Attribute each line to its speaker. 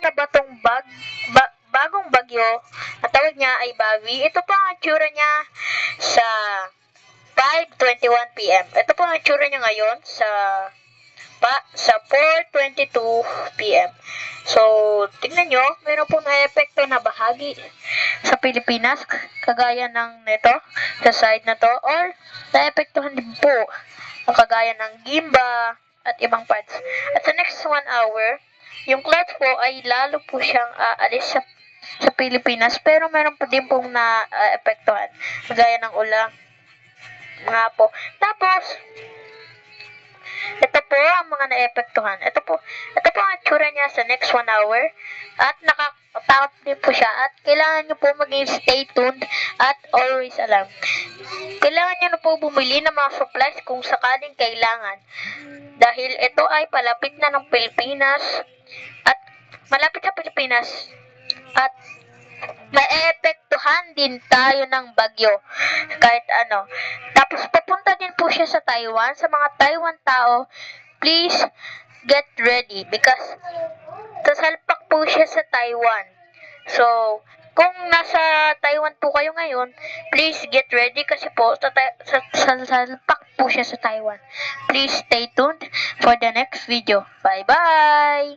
Speaker 1: na ba tong bagong bagyo? Ang tawag niya ay Bawi. Ito po ang itsura niya sa 5:21 p.m. Ito po ang itsura niya ngayon sa 4:22 p.m. So, tingnan nyo, meron pong na-epekto na bahagi sa Pilipinas, kagaya ng nito, sa side na to, or na-epektuhan din po ang kagaya ng Gimba at ibang parts. At sa next 1 hour, yung clouds po ay lalo po siyang aalis sa Pilipinas, pero meron pa din pong na-epektuhan, kagaya ng ulang nga po. Tapos, ito po ang mga naepektuhan. Ito po ang itsura niya sa next 1 hour. At nakakatakot din po siya. At kailangan nyo po maging stay tuned at always alam. Kailangan nyo na po bumili ng mga supplies kung sakaling kailangan. Dahil ito ay palapit na ng Pilipinas. At malapit sa Pilipinas. At maepektuhan din tayo ng bagyo kahit ano. Tapos papunta din po siya sa Taiwan. Sa mga Taiwan tao, please get ready because sasalpak po siya sa Taiwan. So, kung nasa Taiwan po kayo ngayon, please get ready kasi po sasalpak po siya sa Taiwan. Please stay tuned for the next video. Bye-bye!